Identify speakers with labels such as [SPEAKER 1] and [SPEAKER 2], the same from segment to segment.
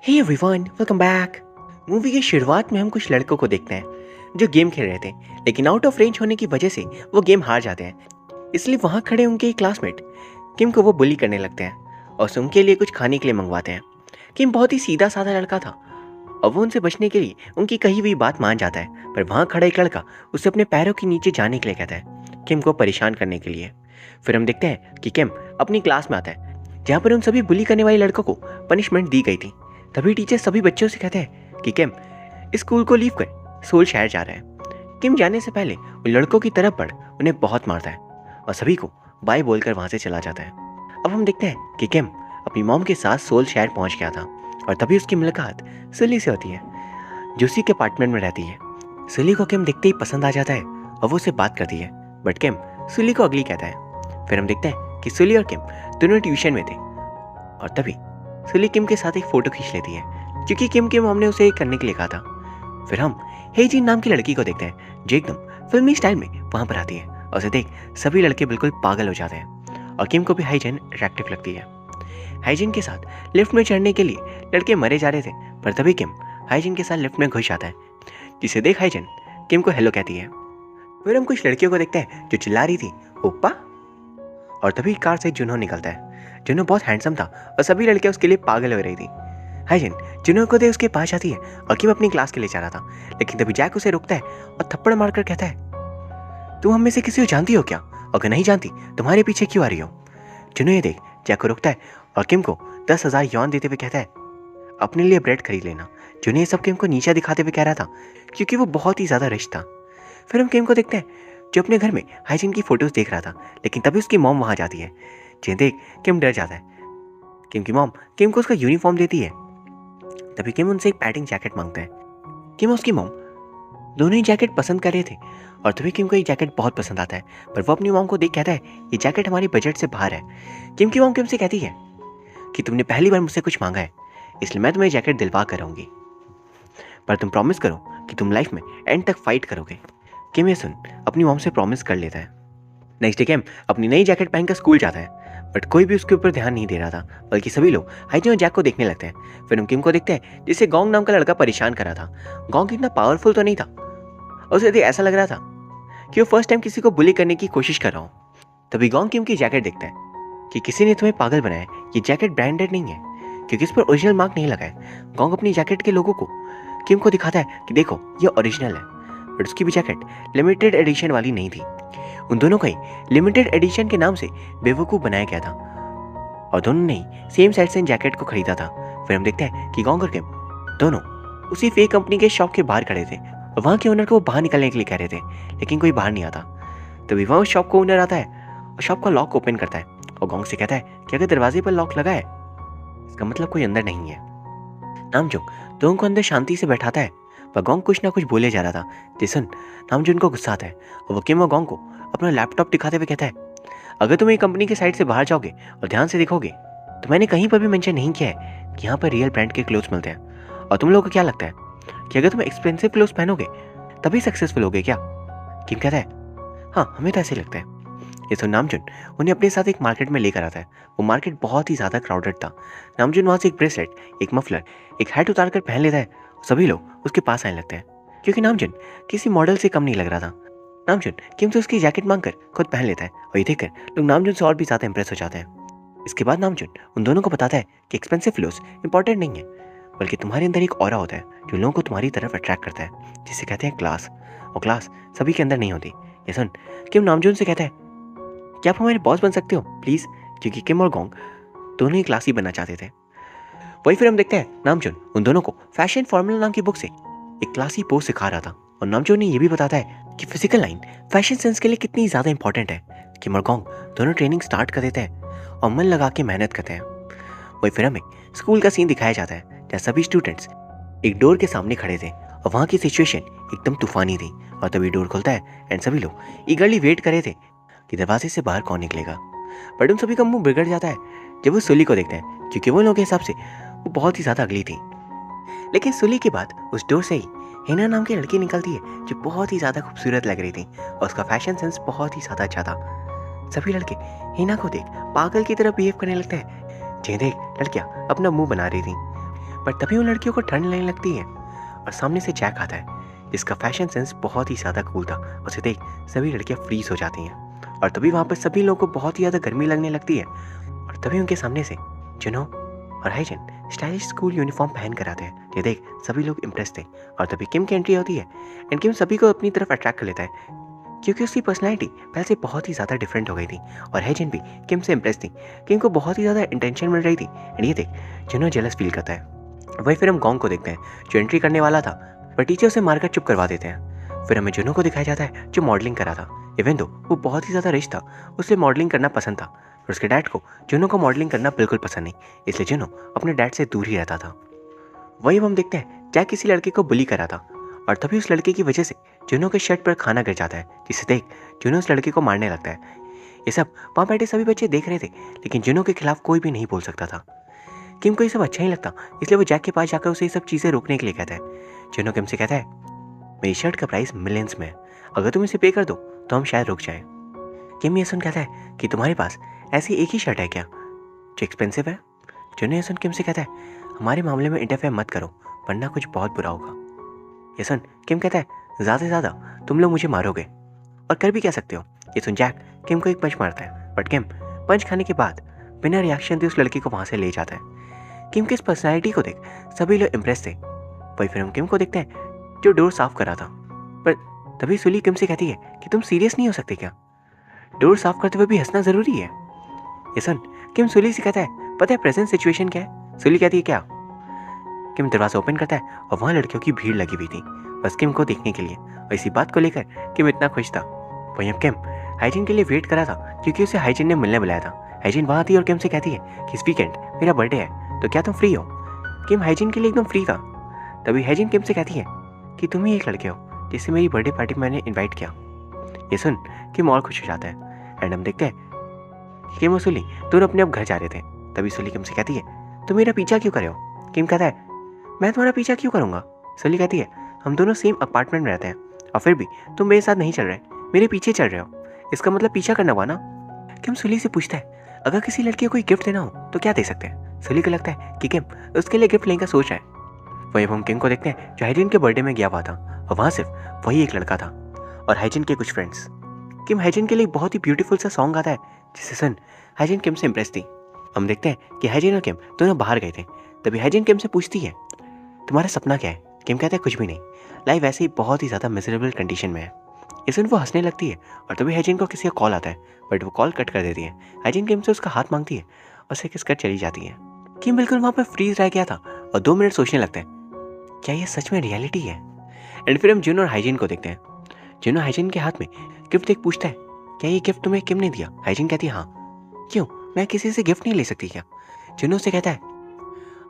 [SPEAKER 1] हे everyone, welcome back. Movie की शुरुआत में हम कुछ लड़कों को देखते हैं जो गेम खेल रहे थे, लेकिन आउट ऑफ रेंज होने की वजह से वो गेम हार जाते हैं। इसलिए वहाँ खड़े उनके एक क्लासमेट किम को वो बुली करने लगते हैं और उनके लिए कुछ खाने के लिए मंगवाते हैं। किम बहुत ही सीधा साधा लड़का था और वो उनसे बचने के लिए उनकी कही हुई बात मान जाता है, पर वहाँ खड़ा एक लड़का उसे अपने पैरों के नीचे जाने के लिए कहता है, किम को परेशान करने के लिए। फिर हम देखते हैं कि किम अपनी क्लास में आता है जहाँ पर उन सभी बुली करने वाले लड़कों को पनिशमेंट दी गई थी। तभी टीचर सभी बच्चों से कहते हैं कि किम स्कूल को लीव कर सोल शहर जा रहा है। किम जाने से पहले उन लड़कों की तरफ बढ़ उन्हें बहुत मारता है और सभी को बाय बोलकर वहां से चला जाता है। अब हम देखते हैं कि किम अपनी मॉम के साथ सोल शहर पहुंच गया था और तभी उसकी मुलाकात सुली से होती है जो उसी के अपार्टमेंट में रहती है। सुली को किम देखते ही पसंद आ जाता है और वो उससे बात करती है, बट किम सुली को अगली कहता है। फिर हम देखते हैं कि सुली और किम दोनों ट्यूशन में थे और तभी सुली किम के साथ एक फोटो खींच लेती है क्योंकि किम के मॉम ने उसे करने के लिए कहा था। फिर हम हेजिन नाम की लड़की को देखते हैं जो एकदम फिल्मी स्टाइल में वहां पर आती है और उसे देख सभी लड़के बिल्कुल पागल हो जाते हैं और किम को भी हाइजिन अट्रैक्टिव लगती है। हाइजिन के साथ लिफ्ट में चढ़ने के लिए लड़के मरे जा रहे थे, पर तभी किम हाइजिन के साथ लिफ्ट में घुस जाता है, जिसे देख हाइजिन किम को हेलो कहती है। फिर हम कुछ लड़कियों को देखते हैं जो चिल्ला रही थी ओप्पा, और तभी कार से जुनहो निकलता है। जुनहो बहुत हैंडसम था और सभी लड़कियां उसके लिए पागल हो रही थी। हाइजिन जुनहो को दे उसके पास जाती है और किम अपनी क्लास के लिए जा रहा था, लेकिन तभी जैक उसे रोकता है और थप्पड़ मारकर कहता है, तुम हम में से किसी को जानती हो क्या? अगर नहीं जानती तुम्हारे पीछे क्यों आ रही हो? जुनहो ये देख जैक को रोकता है और किम को 10,000 यौन देते हुए कहता है, अपने लिए ब्रेड खरीद लेना। जुनहो ये सब किम को नीचा दिखाते हुए कह रहा था क्योंकि वो बहुत ही ज्यादा रिच था। फिर हम किम को देखते हैं जो अपने घर में हाइजिन की फोटोज देख रहा था, लेकिन तभी उसकी मॉम वहां जाती है, जिन्हें देख किम डर जाता है। किम की मॉम किम को उसका यूनिफॉर्म देती है। तभी किम उनसे एक पैडिंग जैकेट मांगता है। किम और उसकी मॉम दोनों ही जैकेट पसंद कर रहे थे और तभी किम को एक जैकेट बहुत पसंद आता है, पर वो अपनी मॉम को देख कहता है ये जैकेट हमारे बजट से बाहर है। किम की मॉम किम से कहती है कि तुमने पहली बार मुझसे कुछ मांगा है, इसलिए मैं तुम्हें जैकेट दिलवा कर रहूंगी, पर तुम प्रॉमिस करो कि तुम लाइफ में एंड तक फाइट करोगे। किम ये सुन अपनी मॉम से प्रॉमिस कर लेता है। नेक्स्ट डे किम अपनी नई जैकेट पहनकर स्कूल जाता है, बट कोई भी उसके ऊपर ध्यान नहीं दे रहा था, बल्कि सभी लोग हाइजिन और जैक को देखने लगते हैं। फिर हम किम को देखते हैं जिसे गोंग नाम का लड़का परेशान कर रहा था। गोंग इतना पावरफुल तो नहीं था और उसे देख ऐसा लग रहा था कि वो फर्स्ट टाइम किसी को बुली करने की कोशिश कर रहा हो। तभी गोंग किम की जैकेट देखता है कि किसी ने तुम्हें पागल बनाया, ये जैकेट ब्रांडेड नहीं है क्योंकि इस पर ओरिजिनल मार्क नहीं लगा है। गोंग अपनी जैकेट के लोगों को किम को दिखाता है कि देखो ये ओरिजिनल है, बट उसकी भी जैकेट लिमिटेड एडिशन वाली नहीं थी। उन दोनों को ही लिमिटेड एडिशन के नाम से बेवकूफ़ बनाया गया था और दोनों ने ही सेम साइड से जैकेट को खरीदा था। फिर हम देखते हैं कि गोंग और किम दोनों उसी फेक कंपनी के शॉप के बाहर खड़े थे और वहाँ के ओनर को वो बाहर निकलने के लिए कह रहे थे, लेकिन कोई बाहर नहीं आता। तभी वहाँ उस शॉप का ओनर आता है और शॉप का लॉक ओपन करता है और गोंग से कहता है कि अगर दरवाजे पर लॉक लगा है इसका मतलब कोई अंदर नहीं है। नामजुन दोनों को अंदर शांति से बैठाता है, पर गोंग कुछ ना कुछ बोले जा रहा था, जिससे नामजुन को गुस्सा आता है और वो किम और गोंग को अपना लैपटॉप दिखाते हुए कहता है, अगर तुम ये कंपनी के साइड से बाहर जाओगे और ध्यान से देखोगे तो मैंने कहीं पर भी मेंशन नहीं किया है कि यहाँ पर रियल ब्रांड के क्लोथ्स मिलते हैं। और तुम लोगों को क्या लगता है कि अगर तुम एक्सपेंसिव क्लोथ्स पहनोगे तभी सक्सेसफुल होगे क्या? किम कहता है, हाँ हमें तो ऐसे लगता है। ये सुन नामजुन उन्हें अपने साथ एक मार्केट में लेकर आता है। वो मार्केट बहुत ही ज़्यादा क्राउडेड था। नामजुन वहाँ से एक ब्रेसलेट, एक मफलर, एक हैट उतार कर पहन लेता है। सभी लोग उसके पास आने लगते हैं क्योंकि नामजुन किसी मॉडल से कम नहीं लग रहा था। नामजुन किम से उसकी जैकेट मांगकर खुद पहन लेता है और ये देखकर लोग नामजुन से और भी ज़्यादा इंप्रेस हो जाते हैं। इसके बाद नामजुन उन दोनों को बताता है कि एक्सपेंसिव क्लोथ्स इंपॉर्टेंट नहीं है, बल्कि तुम्हारे अंदर एक ऑरा होता है जो लोगों को तुम्हारी तरफ अट्रैक्ट करता है, जिसे कहते हैं क्लास, और क्लास सभी के अंदर नहीं होती। ये सुन किम नामजुन से कहता है, क्या आप हमारे बॉस बन सकते हो प्लीज़? क्योंकि किम और गोंग दोनों ही क्लासी बनना चाहते थे। वही फिर हम देखते हैं नामजुन उन दोनों को फैशन फॉर्मूला नाम की बुक से एक क्लासी पोज सिखा रहा था और नामजुन ने यह भी बताता है कि फिजिकल लाइन फैशन सेंस के लिए कितनी ज़्यादा इंपॉर्टेंट है। किम और गोंग दोनों ट्रेनिंग स्टार्ट कर देते हैं और मन लगा के मेहनत करते हैं। वही फिर हमें स्कूल का सीन दिखाया जाता है जहाँ सभी स्टूडेंट्स एक डोर के सामने खड़े थे और वहाँ की सिचुएशन एकदम तूफानी थी। और तभी डोर खुलता है एंड सभी लोग ईगरली वेट कर रहे थे कि दरवाजे से बाहर कौन निकलेगा, बट उन सभी का मुंह बिगड़ जाता है जब वो सुली को देखते हैं क्योंकि वो लोगों के हिसाब से वो बहुत ही ज़्यादा अगली थी। लेकिन सुली के बाद उस डोर से ही हिना नाम की लड़की निकलती है जो बहुत ही ज़्यादा खूबसूरत लग रही थी और उसका फैशन सेंस बहुत ही ज़्यादा अच्छा था। सभी लड़के हिना को देख पागल की तरह बिहेव करने लगते हैं, जिन्हें देख लड़कियां अपना मुंह बना रही थी। पर तभी उन लड़कियों को ठंड लगने लगती है और सामने से जैक आता है जिसका फैशन सेंस बहुत ही ज़्यादा कूल था। उसे देख सभी लड़कियां फ्रीज हो जाती हैं और तभी वहाँ पर सभी लोगों को बहुत ही ज़्यादा गर्मी लगने लगती है और तभी उनके सामने से जुनो और हाइजिन स्टाइलिश स्कूल यूनिफॉर्म पहन कर आते हैं। ये देख सभी लोग इम्प्रेस थे और तभी किम की एंट्री होती है एंड किम सभी को अपनी तरफ अट्रैक्ट कर लेता है क्योंकि उसकी पर्सनैलिटी पहले से बहुत ही ज़्यादा डिफरेंट हो गई थी और हाइजिन भी किम से इम्प्रेस थी। किम को बहुत ही ज़्यादा इंटेंशन मिल रही थी एंड ये देख जुनो जेलस फील करता है। वही फिर हम गोंग को देखते हैं जो एंट्री करने वाला था पर टीचर उसे मारकर चुप करवा देते हैं। फिर हमें जुनो को दिखाया जाता है जो मॉडलिंग करा था। इवन दो वो बहुत ही ज़्यादा रिच था उसे मॉडलिंग करना पसंद था और उसके डैड को जुनो को मॉडलिंग करना बिल्कुल पसंद नहीं, इसलिए जुनो अपने डैड से दूर ही रहता था। वही हम देखते हैं जैक किसी लड़के को बुली करा था और तभी उस लड़के की वजह से जुनो के शर्ट पर खाना गिर जाता है जिसे देख जुनो उस लड़के को मारने लगता है। ये सब वहाँ बैठे सभी बच्चे देख रहे थे लेकिन जुनो के खिलाफ कोई भी नहीं बोल सकता था। किम को ये सब अच्छा नहीं लगता इसलिए वो जैक के पास जाकर उसे ये सब चीज़ें रोकने के लिए कहता है। जुनो किम से कहता है मेरी शर्ट का प्राइस मिलियंस में है, अगर तुम इसे पे कर दो तो हम शायद रुक जाएं। किम ये सुन कहता है कि तुम्हारे पास ऐसी एक ही शर्ट है क्या जो एक्सपेंसिव है। जुनो ये सुन किम से कहता है हमारे मामले में इंटरफेयर मत करो वरना कुछ बहुत बुरा होगा। ये सुन किम कहता है ज़्यादा से ज़्यादा तुम लोग मुझे मारोगे और कर भी क्या सकते हो। ये सुन जैक किम को एक पंच मारता है बट किम पंच खाने के बाद बिना रिएक्शन दिए उस लड़की को वहाँ से ले जाता है। किम की इस पर्सनैलिटी को देख सभी लोग इम्प्रेस थे। वही फिर हम किम को देखते हैं जो डोर साफ कर रहा था पर तभी सुली किम से कहती है कि तुम सीरियस नहीं हो सकते क्या, डोर साफ करते हुए भी हंसना ज़रूरी है। ये सुन किम सुली से कहता है पता है प्रेजेंट सिचुएशन क्या है। सुली कहती है क्या। किम दरवाज़ा ओपन करता है और वहाँ लड़कियों की भीड़ लगी हुई थी बस किम को देखने के लिए और इसी बात को लेकर किम इतना खुश था। वहीं अब किम हाइजिन के लिए वेट करा था क्योंकि उसे हाइजिन ने मिलने बुलाया था। हाइजिन वहाँ थी और किम से कहती है कि इस वीकेंड मेरा बर्थडे है तो क्या तुम फ्री हो। किम हाइजिन के लिए एकदम फ्री था। तभी हाइजिन किम से कहती है कि तुम ही एक लड़के हो जिससे मेरी बर्थडे पार्टी में मैंने इन्वाइट किया। ये सुन किम और खुश हो जाता है एंड हम देखते हैं किम और सुली दोनों अपने आप घर जा रहे थे। तभी सुली किम से कहती है तुम मेरा पीछा क्यों करे हो। किम कहता है मैं तुम्हारा पीछा क्यों करूँगा। सुली कहती है हम दोनों सेम अपार्टमेंट में रहते हैं और फिर भी तुम मेरे साथ नहीं चल रहे, मेरे पीछे चल रहे हो, इसका मतलब पीछा करना हुआ ना। किम सुली से पूछता है अगर किसी लड़की को कोई गिफ्ट देना हो तो क्या दे सकते हैं। सुली को लगता है कि किम उसके लिए गिफ्ट लेने का सोच रहा है। वही हम किम को देखते हैं जो हाइजिन के बर्थडे में गया हुआ था और वहाँ सिर्फ वही एक लड़का था और हाइजिन के कुछ फ्रेंड्स। किम हाइजिन के लिए बहुत ही ब्यूटीफुल सा सॉन्ग आता है जिसे सुन हाइजिन किम से इम्प्रेस थी। हम देखते हैं कि हाइजिन और किम दोनों बाहर गए थे। तभी हाइजिन किम से पूछती है तुम्हारा सपना क्या है। किम कहता है कुछ भी नहीं, लाइफ वैसे ही बहुत ही ज़्यादा मिजरेबल कंडीशन में है। इसमें वो हंसने लगती है और तभी हाइजिन को किसी का कॉल आता है बट वो कॉल कट कर देती है। हाइजिन किम से उसका हाथ मांगती है और उसे किस कर चली जाती है। किम बिल्कुल वहाँ पर फ्रीज रह गया था और 2 मिनट सोचने लगता है क्या ये सच में रियलिटी है। एंड फिर हम जुनो और हाइजिन को देखते हैं। जुनो हाइजिन के हाथ में गिफ्ट देख पूछता है क्या ये गिफ्ट तुम्हें किम ने दिया। हाइजिन कहती है हाँ। क्यों, मैं किसी से गिफ्ट नहीं ले सकती क्या। जुनो से कहता है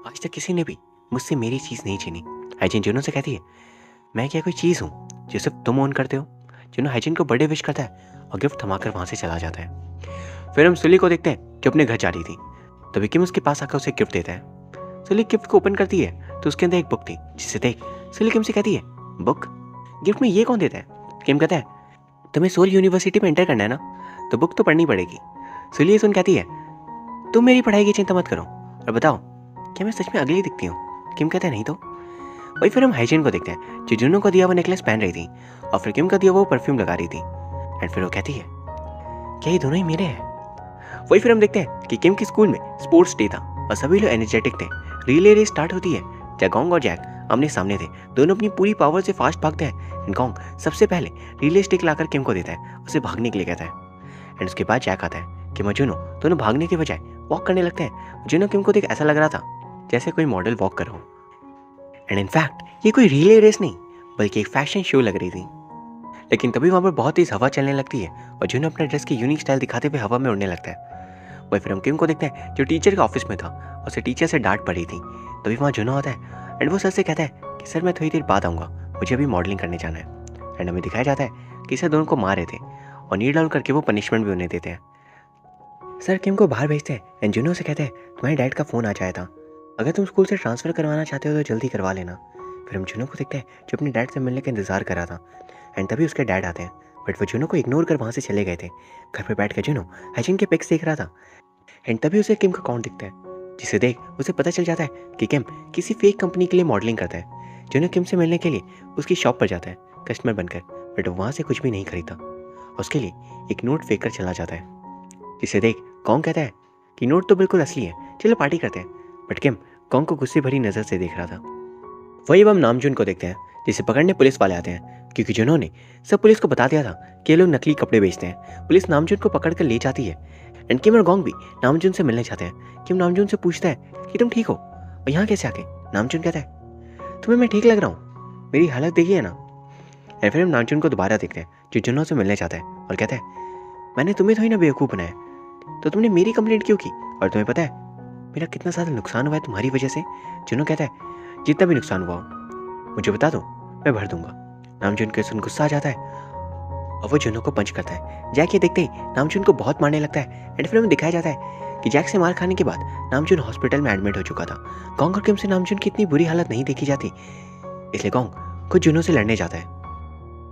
[SPEAKER 1] आज तक किसी ने भी मुझसे मेरी चीज़ नहीं छीनी। हाइजिन जुनो से कहती है मैं क्या कोई चीज़ हूँ जो सिर्फ तुम ओन करते हो। जुनो हाइजिन को बर्थडे विश करता है और गिफ्ट थमाकर वहाँ से चला जाता है। फिर हम सुली को देखते हैं जो अपने घर जा रही थी। तभी किम उसके पास आकर उसे गिफ्ट देता है। सुली गिफ्ट को ओपन करती है तो उसके अंदर एक बुक थी जिसे देख सुली किम से कहती है बुक, गिफ्ट में ये कौन देता है। किम कहता है तुम्हें सोल यूनिवर्सिटी में एंटर करना है ना तो बुक तो पढ़नी पड़ेगी। सुली ये सुन कहती है तुम मेरी पढ़ाई की चिंता मत करो और बताओ क्या मैं सच में अगली दिखती हूँ। किम कहता है नहीं तो। वही फिर हम हाइजिन को देखते हैं जो जुनो को दिया वो नेकलेस पहन रही थी और फिर किम का दिया वो परफ्यूम लगा रही थी। एंड फिर वो कहती है क्या ये दोनों ही मेरे हैं। वही फिर हम देखते हैं कि किम के स्कूल में स्पोर्ट्स डे था और सभी लोग एनर्जेटिक थे। रिले रेस स्टार्ट होती है जहाँ गोंग और जैक आमने सामने थे। दोनों अपनी पूरी पावर से फास्ट भागते हैं एंड गोंग सबसे पहले रिले स्टिक लाकर किम को देता है, उसे भागने के लिए कहता है। एंड उसके बाद जैक आता है। किम और जुनो दोनों भागने के बजाय वॉक करने लगते हैं। जुनो किम को देख ऐसा लग रहा था जैसे कोई मॉडल वॉक कर हो। एंड इनफैक्ट ये कोई रिले रेस नहीं बल्कि एक फैशन शो लग रही थी। लेकिन तभी वहाँ पर बहुत तेज हवा चलने लगती है और जुनो अपने ड्रेस की यूनिक स्टाइल दिखाते हुए हवा में उड़ने लगता है। वही फिर हम किम को देखते हैं जो टीचर के ऑफिस में था और उसे टीचर से डांट पड़ी थी। तभी वहाँ जुनो आता है एंड वो सर से कहता है कि सर मैं थोड़ी देर बाद आऊँगा, मुझे अभी मॉडलिंग करने जाना है। एंड हमें दिखाया जाता है कि सर दोनों को मार रहे थे और नील डाउन करके वो पनिशमेंट भी उन्हें देते हैं। सर किम को बाहर भेजते हैं एंड जुनो से कहते हैं तुम्हारे डैड का फ़ोन आ जाया था, अगर तुम स्कूल से ट्रांसफ़र करवाना चाहते हो तो जल्दी करवा लेना। फिर हम जुनो को देखते हैं जो अपने डैड से मिलने का इंतज़ार कर रहा था एंड तभी उसके डैड आते हैं बट वो जुनो को इग्नोर कर वहाँ से चले गए थे। घर पर बैठ कर जुनो हाइजिन के पिक्स देख रहा था एंड तभी उसे किम का अकाउंट दिखता है जिसे देख उसे पता चल जाता है कि किम किसी फेक कंपनी के लिए मॉडलिंग करता है। जुनो किम से मिलने के लिए उसकी शॉप पर जाता है कस्टमर बनकर, बट वहाँ से कुछ भी नहीं खरीदता। उसके लिए एक नोट फेंक कर चला जाता है, जिसे देख कॉन्ग कहता है कि नोट तो बिल्कुल असली है, चलो पार्टी करते हैं। बट किम कॉन्ग को गुस्से भरी नज़र से देख रहा था। वही हम नामजुन को देखते हैं, जिसे पकड़ने पुलिस वाले आते हैं, क्योंकि जुनो ने सब पुलिस को बता दिया था कि ये लोग नकली कपड़े बेचते हैं। पुलिस नामजुन को पकड़ कर ले जाती है एंड किम और गॉन्ग भी नामजुन से मिलने जाते हैं। किम नामजुन से पूछता है कि तुम ठीक हो और यहाँ कैसे आके? नामजुन कहता है तुम्हें मैं ठीक लग रहा हूँ, मेरी हालत देखी है ना। एंड फिर हम नामजुन को दोबारा देखते हैं, जो जुनो से मिलने जाता है और कहता है मैंने तुम्हें थोड़ी ना बेवकूफ़ बनाया, तो तुमने मेरी कंप्लेंट क्यों की? और तुम्हें पता है मेरा कितना ज़्यादा नुकसान हुआ है तुम्हारी वजह से? जुनो कहता है जितना भी नुकसान हुआ हो मुझे बता दो, मैं भर दूंगा। नामजुन के सुन गुस्सा आ जाता है और वो जुनो को पंच करता है। जैक ये देखते ही नामजुन को बहुत मारने लगता है एंड फिल्म में दिखाया जाता है कि जैक से मार खाने के बाद नामजुन हॉस्पिटल में एडमिट हो चुका था। गॉन्ग और किम से नामजुन की इतनी बुरी हालत नहीं देखी जाती, इसलिए गॉन्ग खुद जुनो से लड़ने जाता है।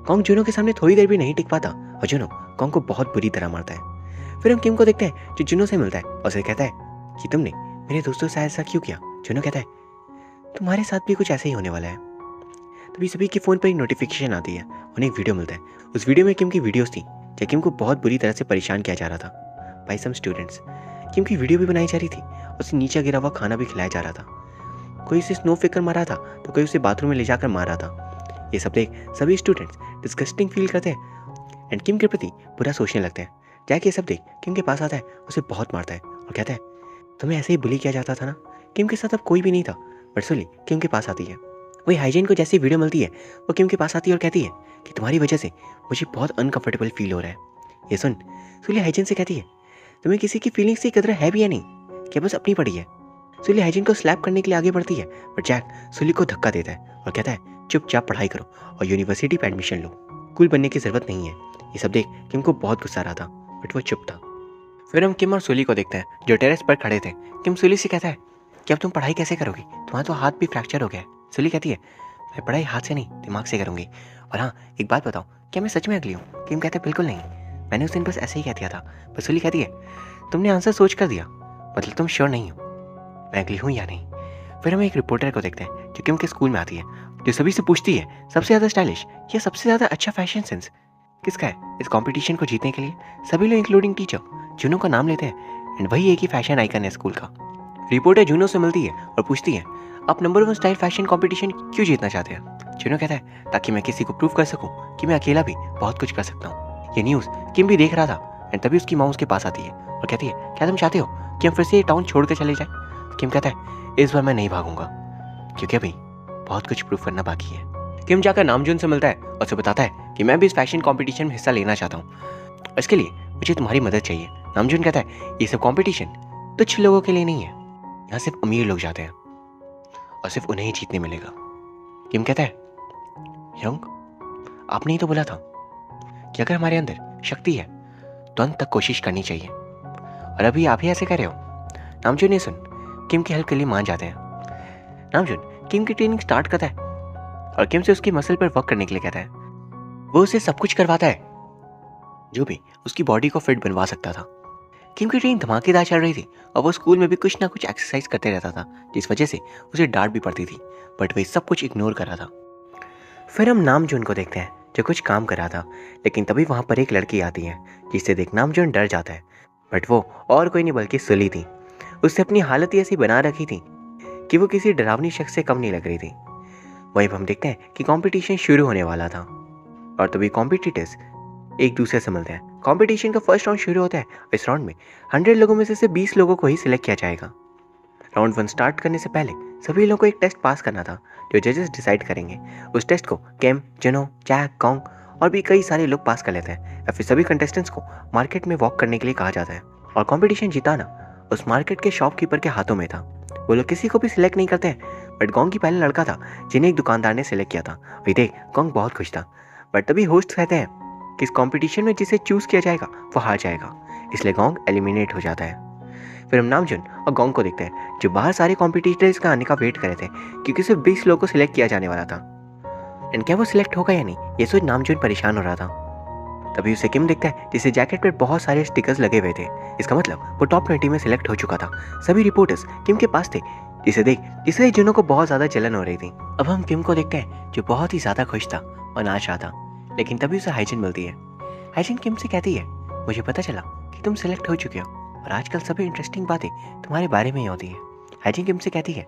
[SPEAKER 1] गॉन्ग जुनो के सामने थोड़ी देर भी नहीं टिक पाता और जुनो गॉन्ग को बहुत बुरी तरह मारता है। फिर हम किम को देखते हैं जो जुनो से मिलता है और उसे कहता है कि तुमने मेरे दोस्तों से ऐसा क्यों किया? जुनो कहता है तुम्हारे साथ भी कुछ ऐसा ही होने वाला है। तभी सभी के फ़ोन पर एक नोटिफिकेशन आती है, उन्हें एक वीडियो मिलता है। उस वीडियो में किम की वीडियोस थी जहाँ किम को बहुत बुरी तरह से परेशान किया जा रहा था बाय सम स्टूडेंट्स। किम की वीडियो भी बनाई जा रही थी, उसे नीचे गिरा हुआ खाना भी खिलाया जा रहा था। कोई उसे स्नो फेंक कर मारा था तो कोई उसे बाथरूम में ले जाकर मारा था। ये सब देख सभी स्टूडेंट्स डिस्गस्टिंग फील करते हैं एंड किम के प्रति बुरा सोचने लगते हैं। जैक ये सब देख किम के पास आता है, उसे बहुत मारता है और कहता है तुम्हें ऐसे ही बुली किया जाता था ना। किम के साथ अब कोई भी नहीं था, बट सुली किम के पास आती है। वही हाइजीन को जैसी वीडियो मिलती है वो किम के पास आती है और कहती है कि तुम्हारी वजह से मुझे बहुत अनकंफर्टेबल फील हो रहा है। ये सुन सुली हाइजीन से कहती है तुम्हें किसी की फीलिंग्स की कदर है भी या नहीं, क्या बस अपनी पड़ी है। सुली हाइजीन को स्लैप करने के लिए आगे बढ़ती है, बट जैक सुली को धक्का देता है और कहता है चुपचाप पढ़ाई करो और यूनिवर्सिटी में एडमिशन लो, कूल बनने की जरूरत नहीं है। ये सब देख किम को बहुत गुस्सा आ रहा था, बट वो चुप था। फिर हम किम और सुली को देखते हैं जो टेरेस पर खड़े थे। किम सुली से कहता है कि अब तुम पढ़ाई कैसे करोगी, तुम्हारा तो हाथ भी फ्रैक्चर हो गया है। सुली कहती है मैं पढ़ाई हाथ से नहीं दिमाग से करूंगी। और हाँ एक बात बताओ, क्या मैं सच में अगली हूँ? किम कहता है बिल्कुल नहीं, मैंने उस दिन बस ऐसे ही कह दिया था। बस सुली कहती है तुमने आंसर सोच कर दिया, मतलब तुम श्योर नहीं हो मैं अगली हूँ या नहीं। फिर हम एक रिपोर्टर को देखते हैं जो किम के स्कूल में आती है, जो सभी से पूछती है सबसे ज़्यादा स्टाइलिश या सबसे ज़्यादा अच्छा फैशन सेंस किसका है इस कंपटीशन को जीतने के लिए। सभी लोग इंक्लूडिंग टीचर जुनो का नाम लेते हैं एंड वही एक ही फैशन आइकन है स्कूल का। रिपोर्टर जुनो से मिलती है और पूछती है आप नंबर 1 स्टाइल फैशन कंपटीशन क्यों जीतना चाहते हैं? जुनो कहता है ताकि मैं किसी को प्रूव कर सकूं कि मैं अकेला भी बहुत कुछ कर सकता हूँ। ये न्यूज़ किम भी देख रहा था एंड तभी उसकी माँ उसके पास आती है और कहती है क्या तुम चाहते हो कि हम फिर से ये टाउन छोड़ कर चले जाए? किम कहता है इस बार मैं नहीं भागूंगा क्योंकि अभी बहुत कुछ प्रूव करना बाकी है। किम जाकर नामजुन से मिलता है और उसे बताता है कि मैं भी इस फैशन कंपटीशन में हिस्सा लेना चाहता हूँ, इसके लिए मुझे तुम्हारी मदद चाहिए। नामजुन कहता है ये सब कंपटीशन तुच्छ लोगों के लिए नहीं है, यहाँ सिर्फ अमीर लोग जाते हैं और सिर्फ उन्हें ही जीतने मिलेगा। किम कहता है यंग आपने ही तो बोला था कि अगर हमारे अंदर शक्ति है तो अंत तक कोशिश करनी चाहिए, और अभी आप ही ऐसे कर रहे हो। नामजुन ने सुन किम की हेल्प के लिए मान जाते हैं। नामजुन किम की ट्रेनिंग स्टार्ट करता है और किम से उसकी मसल पर वर्क करने के लिए कहता है। वो उसे सब कुछ करवाता है जो भी उसकी बॉडी को फिट बनवा सकता था। किम की ट्रेनिंग धमाकेदार चल रही थी और वो स्कूल में भी कुछ ना कुछ एक्सरसाइज करते रहता था, जिस वजह से उसे डांट भी पड़ती थी, बट वह सब कुछ इग्नोर कर रहा था। फिर हम नामजुन को देखते हैं जो कुछ काम कर रहा था, लेकिन तभी वहाँ पर एक लड़की आती है जिससे देख नामजुन डर जाता है, बट वो और कोई नहीं बल्कि सुली थी। उससे अपनी हालत ही ऐसी बना रखी थी कि वो किसी डरावनी शख्स से कम नहीं लग रही थी। वहीं हम देखते हैं कि कंपटीशन शुरू होने वाला था और तभी कॉम्पिटिटर्स एक दूसरे से मिलते हैं। कंपटीशन का फर्स्ट राउंड शुरू होता है। इस राउंड में 100 लोगों में से सिर्फ 20 लोगों को ही सिलेक्ट किया जाएगा। राउंड 1 स्टार्ट करने से पहले सभी लोगों को एक टेस्ट पास करना था जो जजेस डिसाइड करेंगे। उस टेस्ट को किम, जुनो, जैक, गॉन्ग और भी कई सारे लोग पास कर लेते हैं, या फिर सभी कंटेस्टेंट्स को मार्केट में वॉक करने के लिए कहा जाता है। और कंपटीशन जिताना उस मार्केट के शॉपकीपर के हाथों में था। वो लोग किसी को भी सिलेक्ट नहीं करते हैं, बट गॉन्ग की पहला लड़का था जिन्हें एक दुकानदार ने सिलेक्ट किया था। वही देख गॉन्ग बहुत खुश था, बट तभी होस्ट कहते हैं कि इस कंपटीशन में जिसे चूज किया जाएगा वो हार जाएगा, इसलिए गॉन्ग एलिमिनेट हो जाता है। फिर हम नामजुन और गॉन्ग को देखते हैं जो बाहर सारे कॉम्पिटिटर्स का आने का वेट कर रहे थे, क्योंकि सिर्फ 20 लोगों को सिलेक्ट किया जाने वाला था। एंड क्या वो सिलेक्ट होगा या नहीं ये सोच नामजुन परेशान हो रहा था। तभी उसे किम दिखता है जिसे जैकेट पर बहुत सारे स्टिकर्स लगे हुए थे। इसका मतलब वो टॉप 20 में सिलेक्ट हो चुका था। सभी रिपोर्टर्स किम के पास थे, जिसे जुनो को बहुत ज्यादा जलन हो रही थी। अब हम किम को देखते हैं जो बहुत ही ज्यादा खुश था और नाच रहा था। लेकिन तभी उसे हाइजिन मिलती है। हाइजिन किम से कहती है, मुझे पता चला कि तुम सिलेक्ट हो चुके हो और आजकल सभी इंटरेस्टिंग बातें तुम्हारे बारे में ही होती है। हाइजिन किम से कहती है,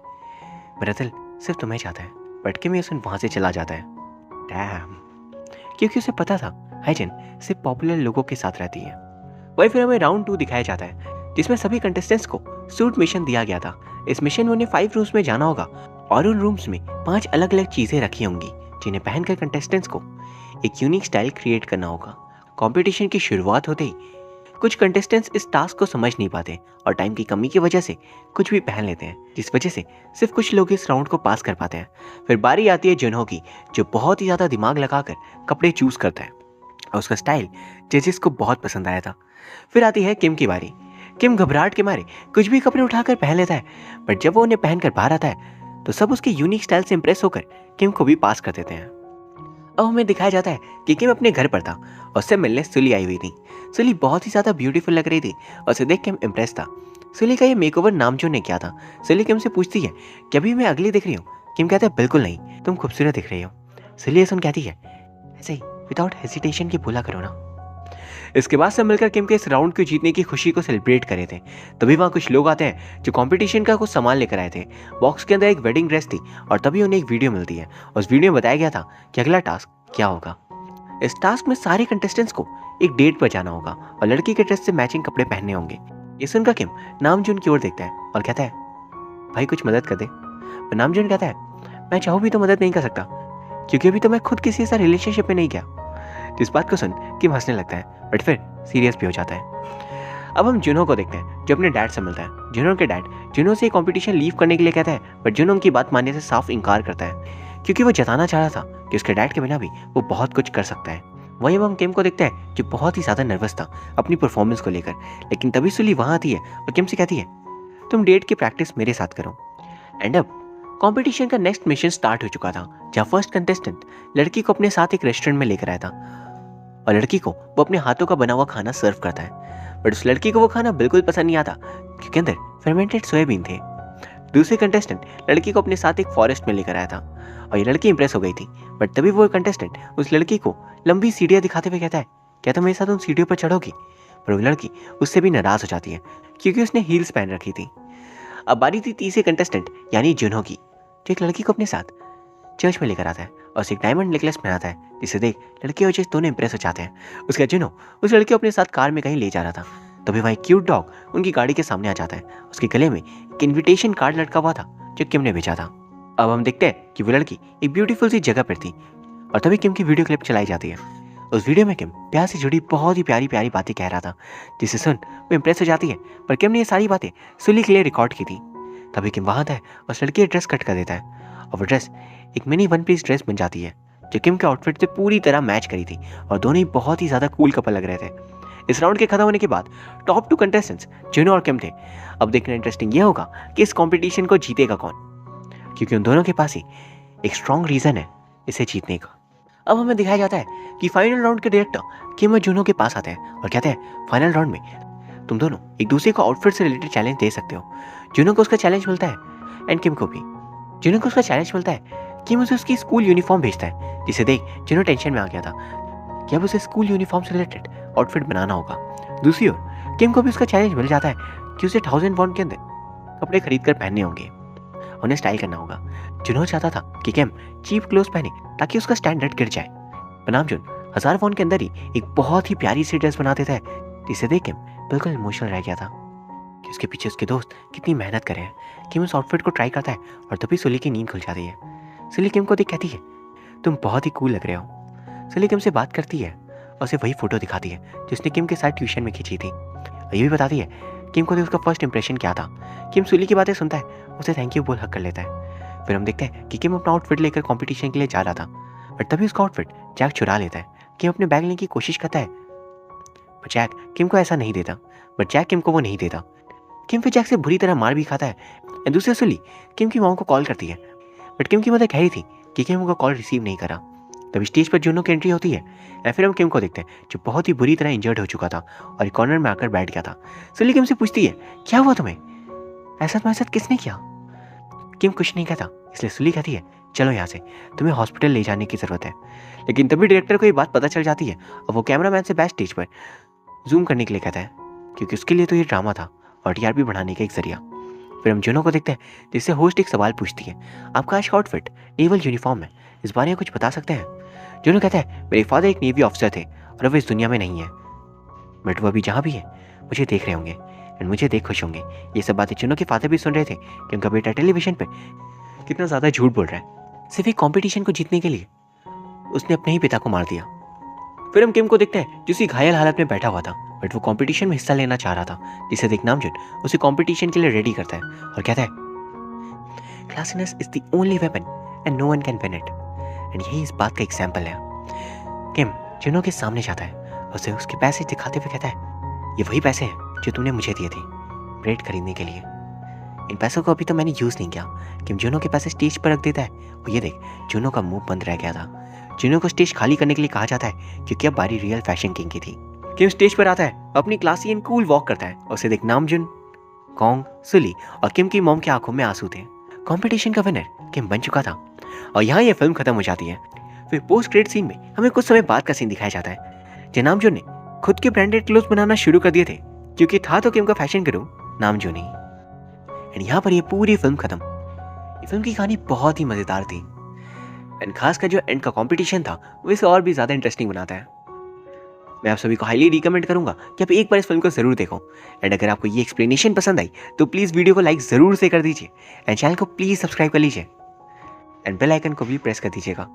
[SPEAKER 1] मेरा दिल सिर्फ तुम्हें चाहता है। बट किम ये सुन वहां से चला जाता है। डैम, क्योंकि उसे पता था हाइजिन सिर्फ पॉपुलर लोगों के साथ रहती है। वही फिर हमें राउंड 2 दिखाया जाता है जिसमें सभी कंटेस्टेंट्स को सूट मिशन दिया गया था। इस मिशन में उन्हें 5 रूम्स में जाना होगा और उन रूम्स में 5 अलग अलग चीजें रखी होंगी जिन्हें पहनकर कंटेस्टेंट्स को एक यूनिक स्टाइल क्रिएट करना होगा। कंपटीशन की शुरुआत होते ही कुछ कंटेस्टेंट्स इस टास्क को समझ नहीं पाते और टाइम की कमी की वजह से कुछ भी पहन लेते हैं, जिस वजह से सिर्फ कुछ लोग इस राउंड को पास कर पाते हैं। फिर बारी आती है जुनहो की, जो बहुत ही ज्यादा दिमाग लगाकर कपड़े चूज करता है और उसका स्टाइल जजेस को बहुत पसंद आया था। फिर आती है किम की बारी। किम घबराहट के मारे कुछ भी कपड़े उठाकर पहन लेता है, बट जब वो उन्हें पहनकर बाहर आता है तो सब उसके यूनिक स्टाइल से इंप्रेस होकर किम को भी पास कर देते हैं। अब हमें दिखाया जाता है कि किम अपने घर पर था और उससे मिलने सुली आई हुई थी। सुली बहुत ही ज्यादा ब्यूटीफुल लग रही थी और उसे देख किम इम्प्रेस था। सुली का ये मेकओवर नामजोन ने किया था। सुली किम से पूछती है कि अभी मैं अगली दिख रही हूँ। किम कहता है, बिल्कुल नहीं, तुम खूबसूरत दिख रही हो। सुली ये सुन कहती है, ऐसे ही विदाउट हेजिटेशन की बोला करो ना। इसके बाद सब मिलकर किम के इस राउंड को जीतने की खुशी को सेलिब्रेट करे थे। तभी वहाँ कुछ लोग आते हैं जो कंपटीशन का कुछ सामान लेकर आए थे। बॉक्स के अंदर एक वेडिंग ड्रेस थी और तभी उन्हें एक वीडियो मिलती है। उस वीडियो में बताया गया था कि अगला टास्क क्या होगा। इस टास्क में सारे कंटेस्टेंट्स को एक डेट पर जाना होगा और लड़की के ड्रेस से मैचिंग कपड़े पहनने होंगे। ये सुनकर किम नामजून की ओर देखता है और कहता है, भाई कुछ मदद कर दे। पर नामजून कहता है, मैं चाहूँ भी तो मदद नहीं कर सकता क्योंकि अभी तो मैं खुद किसी से रिलेशनशिप में नहीं गया। इस बात को सुन किम हंसने लगता है, बट फिर सीरियस भी हो जाता है। अब हम जुनो को देखते हैं जो अपने डैड से मिलता है। जुनो के डैड जुनो से कंपटीशन लीव करने के लिए कहता है, बट जुनो उनकी बात मानने से साफ इनकार करता है क्योंकि वो जताना चाह रहा था कि उसके डैड के बिना भी वो बहुत कुछ कर सकता है। वहीं हम किम को देखते हैं जो बहुत ही ज्यादा नर्वस था अपनी परफॉर्मेंस को लेकर। लेकिन तभी सुली वहां आती है और किम से कहती है, तुम डेट की प्रैक्टिस मेरे साथ करो। एंड अब कंपटीशन का नेक्स्ट मिशन स्टार्ट हो चुका था, जहाँ फर्स्ट कंटेस्टेंट लड़की को अपने साथ एक रेस्टोरेंट में लेकर आया था और लड़की को वो अपने हाथों का बना हुआ खाना सर्व करता है। बट उस लड़की को वो खाना बिल्कुल पसंद नहीं आता क्योंकि अंदर फर्मेंटेड सोयाबीन थे। दूसरे कंटेस्टेंट लड़की को अपने साथ एक फॉरेस्ट में लेकर आया था और ये लड़की इंप्रेस हो गई थी। बट तभी वो कंटेस्टेंट उस लड़की को लंबी सीढ़ियाँ दिखाते हुए कहता है, क्या तुम मेरे साथ उन सीढ़ियों पर चढ़ोगी? पर वो लड़की उससे भी नाराज हो जाती है क्योंकि उसने हील्स पहन रखी थी। अब बारी थी तीसरे कंटेस्टेंट यानी जुनो की, जो एक लड़की को अपने साथ चर्च में लेकर आता है और उसे एक डायमंड नेकलेस पहनाता है, जिसे देख लड़की और जज दोनों इंप्रेस हो जाते हैं। उसका जुनो उस लड़की को अपने साथ कार में कहीं ले जा रहा था। तभी वहाँ एक क्यूट डॉग उनकी गाड़ी के सामने आ जाता है। उसके गले में एक इन्विटेशन कार्ड लटका हुआ था जो किम ने भेजा था। अब हम देखते हैं कि वो लड़की एक ब्यूटीफुल सी जगह पर थी और तभी किम की वीडियो क्लिप चलाई जाती है। उस वीडियो में किम प्यार से जुड़ी बहुत ही प्यारी प्यारी बातें कह रहा था, जिसे सुन वो इंप्रेस हो जाती है। पर किम ने ये सारी बातें सुली के लिए रिकॉर्ड की थी। तभी किम वहाँ आता है और उस लड़की का ड्रेस कट कर देता है और वो ड्रेस एक मिनी वन पीस ड्रेस बन जाती है जो किम के आउटफिट से पूरी तरह मैच करी थी और दोनों ही बहुत ही ज्यादा कूल कपल लग रहे थे। इस राउंड के खत्म होने के बाद टॉप 2 कंटेस्टेंट्स जुनो और किम थे। अब देखना इंटरेस्टिंग ये होगा कि इस कंपटीशन को जीतेगा कौन, क्योंकि उन दोनों के पास ही एक स्ट्रॉन्ग रीजन है इसे जीतने का। अब हमें दिखाया जाता है कि फाइनल राउंड के डायरेक्टर किम और जुनो के पास आते हैं और कहते हैं, फाइनल राउंड में तुम दोनों एक दूसरे को आउटफिट से रिलेटेड चैलेंज दे सकते हो। जुनो को उसका चैलेंज मिलता है एंड किम को भी। जुनो को उसका चैलेंज मिलता है कि उसे उसकी स्कूल यूनिफॉर्म भेजता है, जिसे देख जुनो टेंशन में आ गया था कि अब उसे स्कूल यूनिफॉर्म से रिलेटेड आउटफिट बनाना होगा। दूसरी ओर किम को भी उसका चैलेंज मिल जाता है कि उसे 1000 वॉन के अंदर कपड़े खरीद कर पहनने होंगे, उन्हें स्टाइल करना होगा। जुनो चाहता था कि किम चीप क्लोथ पहने ताकि उसका स्टैंडर्ड गिर जाए। बनाम जुन 1000 वॉन के अंदर ही एक बहुत ही प्यारी सी ड्रेस बना देता है, जिसे देख किम बिल्कुल इमोशनल रह गया था कि उसके पीछे उसके दोस्त कितनी मेहनत करे हैं। किम उस आउटफिट को ट्राई करता है और तभी सुली की नींद खुल जाती है। सुली किम को देख कहती है, तुम बहुत ही कूल लग रहे हो। सुली किम से बात करती है और उसे वही फोटो दिखाती है जिसने किम के साथ ट्यूशन में खींची थी। और ये भी बताती है किम को उसका फर्स्ट इंप्रेशन क्या था। किम सुली की बातें सुनता है, उसे थैंक यू बोल हक कर लेता है। फिर हम देखते हैं कि किम अपना आउटफिट लेकर कंपटीशन के लिए जा रहा था, बट तभी उसका आउटफिट जैक चुरा लेता है। किम अपने बैग लेने की कोशिश करता है पर जैक किम को ऐसा नहीं देता, बट जैक किम को वो नहीं देता। किम फिर जैक से बुरी तरह मार भी खाता है। दूसरे सुली किम की मॉम को कॉल करती है, बट किम की मदर कह रही थी कि किम का कॉल रिसीव नहीं करा। तभी स्टेज पर जुनो की एंट्री होती है और फिर हम किम को देखते हैं जो बहुत ही बुरी तरह इंजर्ड हो चुका था और एक कॉर्नर में आकर बैठ गया था। सुली किम से पूछती है क्या हुआ तुम्हें, ऐसा तुम्हारे साथ किसने किया? किम कुछ नहीं कहता, इसलिए सुली कहती है चलो यहाँ से, तुम्हें हॉस्पिटल ले जाने की ज़रूरत है। लेकिन तभी डायरेक्टर को ये बात पता चल जाती है और वो कैमरामैन से बैक स्टेज पर जूम करने के लिए कहता है क्योंकि उसके लिए तो ये ड्रामा था और टीआरपी बढ़ाने का एक जरिया। फिर हम जुनो को देखते हैं जिससे होस्ट एक सवाल पूछती है आपका आज आउटफिट नेवल यूनिफॉर्म है, इस बारे में कुछ बता सकते हैं? जुनो कहता है मेरे फादर एक नेवी ऑफिसर थे और अब इस दुनिया में नहीं है, बट वो अभी जहाँ भी है मुझे देख रहे होंगे एंड मुझे देख खुश होंगे। ये सब बातें जुनो के फादर भी सुन रहे थे कि उनका बेटा टेलीविजन पर कितना ज़्यादा झूठ बोल रहा है। सिर्फ एक कॉम्पिटिशन को जीतने के लिए उसने अपने ही पिता को मार दिया। फिर हम किम को देखते हैं जो उसी घायल हालत में बैठा हुआ था बट वो कंपटीशन में हिस्सा लेना चाह रहा था, जिसे देख नामजुन उसे कंपटीशन के लिए रेडी करता है और कहता है classiness is the only weapon and no one can win it. And यही इस बात का एग्जांपल है। किम जुनो के सामने जाता है और उसे उसके पैसे दिखाते हुए कहता है ये वही पैसे हैं जो तूने मुझे दिए थे ब्रेड खरीदने के लिए। इन पैसों को अभी तो मैंने यूज़ नहीं किया। किम जुनो के पैसे स्टेज पर रख देता है और ये देख जुनो का मुंह बंद रह गया था। जुनो को स्टेज खाली करने के लिए कहा जाता है क्योंकि अब बारी रियल फैशन किंग की थी। किम स्टेज पर आता है, अपनी क्लासी एंड कूल वॉक करता है और उसे देख नामजुन, कॉन्ग, सुली और किम की मॉम की आंखों में आंसू थे। कंपटीशन का विनर किम बन चुका था और यहाँ ये फिल्म खत्म हो जाती है। फिर पोस्ट क्रेडिट सीन में हमें कुछ समय बाद का सीन दिखाया जाता है जब नामजुन ने खुद के ब्रांडेड क्लोथ बनाना शुरू कर दिए थे क्योंकि था तो किम का फैशन गुरु नामजुन ही। एंड यहाँ पर ये पूरी फिल्म खत्म। ये फिल्म की कहानी बहुत ही मजेदार थी एंड खासकर जो एंड का कंपटीशन था वो इसे और भी ज़्यादा इंटरेस्टिंग बनाता है। मैं आप सभी को हाईली रिकमेंड करूंगा कि आप एक बार इस फिल्म को ज़रूर देखो। एंड अगर आपको ये एक्सप्लेनेशन पसंद आई तो प्लीज़ वीडियो को लाइक ज़रूर से कर दीजिए एंड चैनल को प्लीज़ सब्सक्राइब कर लीजिए एंड बेल आइकन को भी प्रेस कर दीजिएगा